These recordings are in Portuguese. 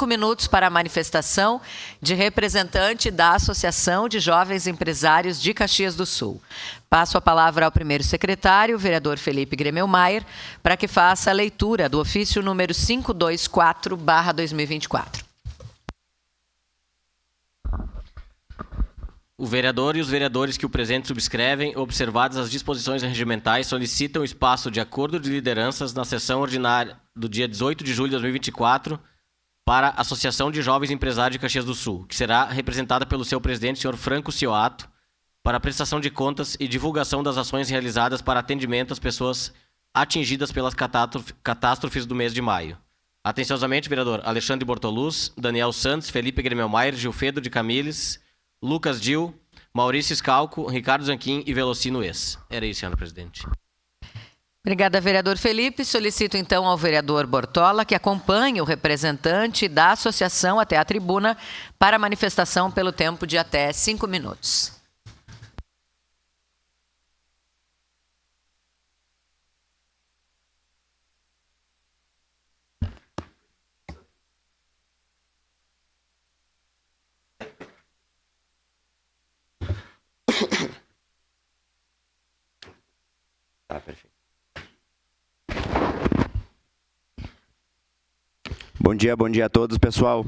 5 minutos para a manifestação de representante da Associação de Jovens Empresários de Caxias do Sul. Passo a palavra ao primeiro secretário, o vereador Felipe Gremelmaier, para que faça a leitura do ofício número 524/2024. O vereador e os vereadores que o presente subscrevem, observadas as disposições regimentais, solicitam espaço de acordo de lideranças na sessão ordinária do dia 18 de julho de 2024 para a Associação de Jovens Empresários de Caxias do Sul, que será representada pelo seu presidente, senhor Franco Cioato, para a prestação de contas e divulgação das ações realizadas para atendimento às pessoas atingidas pelas catástrofes do mês de maio. Atenciosamente, vereador Alexandre Bortoluz, Daniel Santos, Felipe Gremelmaier, Gilfredo de Camilles, Lucas Dil, Maurício Scalco, Ricardo Zanquim e Velocino Ex. Era isso, senhor presidente. Obrigada, vereador Felipe. Solicito então ao vereador Bortola que acompanhe o representante da associação até a tribuna para a manifestação pelo tempo de até 5 minutos. Tá, perfeito. Bom dia a todos, pessoal.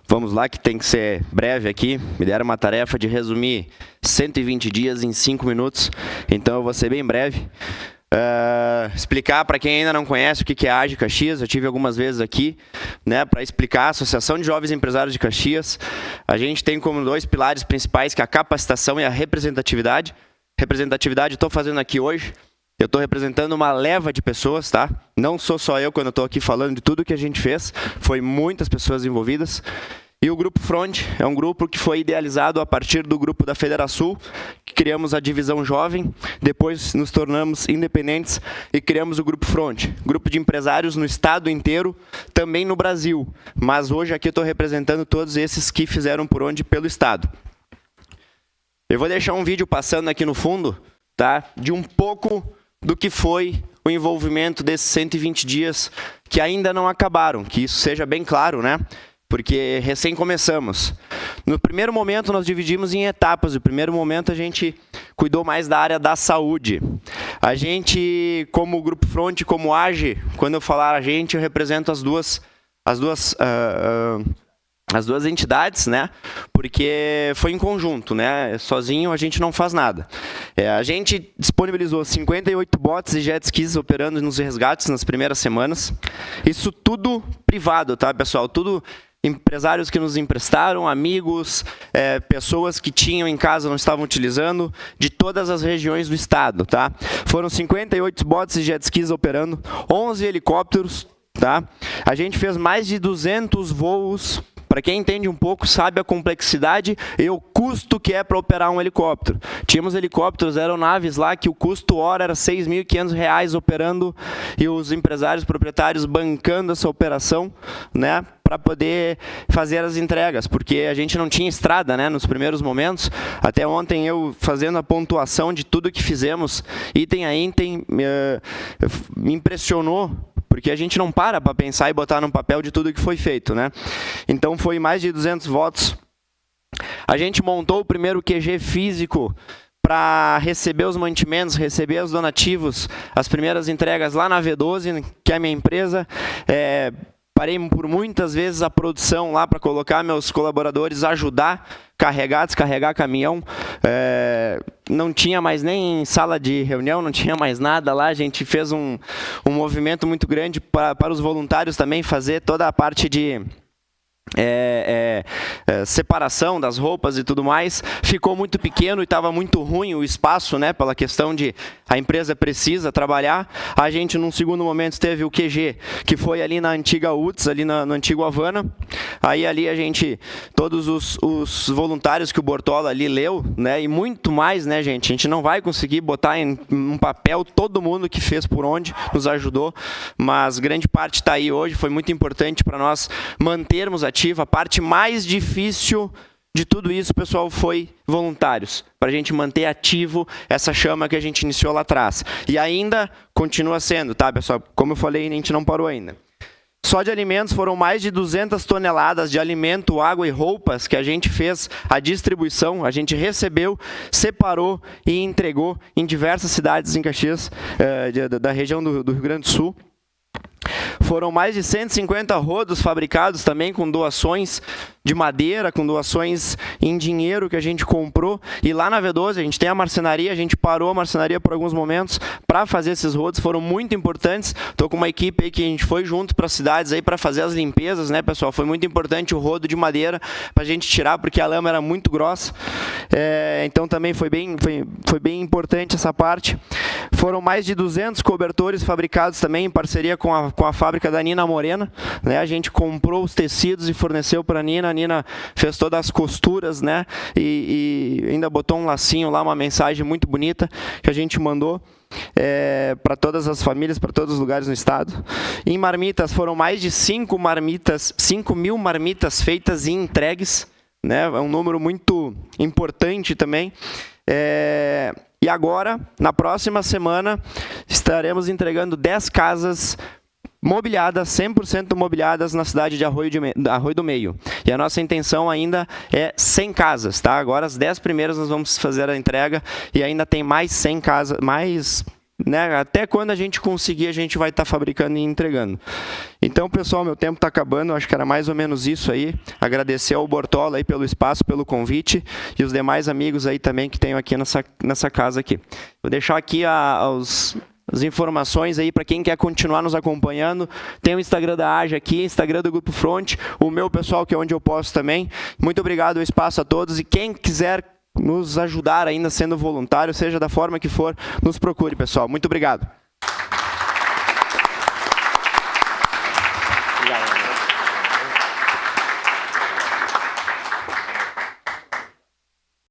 Vamos lá, que tem que ser breve aqui. Me deram uma tarefa de resumir 120 dias em 5 minutos, então eu vou ser bem breve. Explicar para quem ainda não conhece o que é a AGE Caxias. Eu tive algumas vezes aqui, né, para explicar a Associação de Jovens Empresários de Caxias. A gente tem como 2 pilares principais, que é a capacitação e a representatividade. Representatividade estou fazendo aqui hoje. Eu estou representando uma leva de pessoas, tá? Não sou só eu quando eu estou aqui falando de tudo que a gente fez. Foi muitas pessoas envolvidas. E o Grupo Front é um grupo que foi idealizado a partir do grupo da Federação, que criamos a divisão jovem, depois nos tornamos independentes e criamos o Grupo Front. Grupo de empresários no estado inteiro, também no Brasil. Mas hoje aqui eu estou representando todos esses que fizeram por onde pelo estado. Eu vou deixar um vídeo passando aqui no fundo, tá? De um pouco do que foi o envolvimento desses 120 dias que ainda não acabaram, que isso seja bem claro, né? Porque recém começamos. No primeiro momento nós dividimos em etapas. No primeiro momento a gente cuidou mais da área da saúde. A gente, como Grupo Front, como AGE, quando eu falar a gente, eu represento as duas entidades, né? Porque foi em conjunto, né? Sozinho a gente não faz nada. A gente disponibilizou 58 botes e jet skis operando nos resgates nas primeiras semanas. Isso tudo privado, tá, pessoal? Tudo empresários que nos emprestaram, amigos, pessoas que tinham em casa não estavam utilizando, de todas as regiões do estado, tá? Foram 58 botes e jet skis operando, 11 helicópteros, tá? A gente fez mais de 200 voos. Para quem entende um pouco, sabe a complexidade e o custo que é para operar um helicóptero. Tínhamos helicópteros, aeronaves lá, que o custo hora era R$ 6.500 operando, e os empresários proprietários bancando essa operação, né, para poder fazer as entregas, porque a gente não tinha estrada, né, nos primeiros momentos. Até ontem eu fazendo a pontuação de tudo que fizemos, item a item, me impressionou, porque a gente não para pensar e botar no papel de tudo que foi feito, né? Então foi mais de 200 votos. A gente montou o primeiro QG físico para receber os mantimentos, receber os donativos, as primeiras entregas lá na V12, que é a minha empresa. Parei por muitas vezes a produção lá para colocar meus colaboradores ajudar, carregar, descarregar caminhão. Não tinha mais nem sala de reunião, não tinha mais nada lá. A gente fez um movimento muito grande para os voluntários também fazer toda a parte de separação das roupas e tudo mais. Ficou muito pequeno e estava muito ruim o espaço, né, pela questão de a empresa precisa trabalhar. A gente, num segundo momento, teve o QG, que foi ali na antiga UTS, ali no antigo Havana. Aí ali a gente, todos os voluntários que o Bortola ali leu, né, e muito mais, né, gente, a gente não vai conseguir botar em um papel todo mundo que fez por onde, nos ajudou, mas grande parte está aí hoje. Foi muito importante para nós mantermos ativa. A parte mais difícil de tudo isso, pessoal, foi voluntários, para a gente manter ativo essa chama que a gente iniciou lá atrás. E ainda continua sendo, tá, pessoal? Como eu falei, a gente não parou ainda. Só de alimentos foram mais de 200 toneladas de alimento, água e roupas que a gente fez a distribuição, a gente recebeu, separou e entregou em diversas cidades em Caxias, da região do Rio Grande do Sul. Foram mais de 150 rodos fabricados também com doações de madeira, com doações em dinheiro que a gente comprou. E lá na V12 a gente tem a marcenaria, a gente parou a marcenaria por alguns momentos para fazer esses rodos, foram muito importantes. Estou com uma equipe aí que a gente foi junto para as cidades aí para fazer as limpezas, né, pessoal? Foi muito importante o rodo de madeira para a gente tirar, porque a lama era muito grossa. Então também foi bem importante essa parte. Foram mais de 200 cobertores fabricados também em parceria com a fábrica da Nina Morena, né? A gente comprou os tecidos e forneceu para a Nina fez todas as costuras, né? E ainda botou um lacinho lá, uma mensagem muito bonita que a gente mandou para todas as famílias, para todos os lugares no estado. Em marmitas, foram mais de 5 mil marmitas feitas e entregues, né? É um número muito importante também. E agora, na próxima semana, estaremos entregando 10 casas mobiliadas, 100% mobiliadas na cidade de Arroio do Meio. E a nossa intenção ainda é 100 casas, tá? Agora as 10 primeiras nós vamos fazer a entrega e ainda tem mais 100 casas, né? Até quando a gente conseguir, a gente vai estar fabricando e entregando. Então, pessoal, meu tempo está acabando, acho que era mais ou menos isso aí. Agradecer ao Bortola aí pelo espaço, pelo convite e os demais amigos aí também que tenho aqui nessa casa aqui. Vou deixar aqui as informações aí para quem quer continuar nos acompanhando. Tem o Instagram da AGE aqui, Instagram do Grupo Front, o meu pessoal, que é onde eu posto também. Muito obrigado, o espaço a todos, e quem quiser nos ajudar ainda sendo voluntário, seja da forma que for, nos procure, pessoal. Muito obrigado.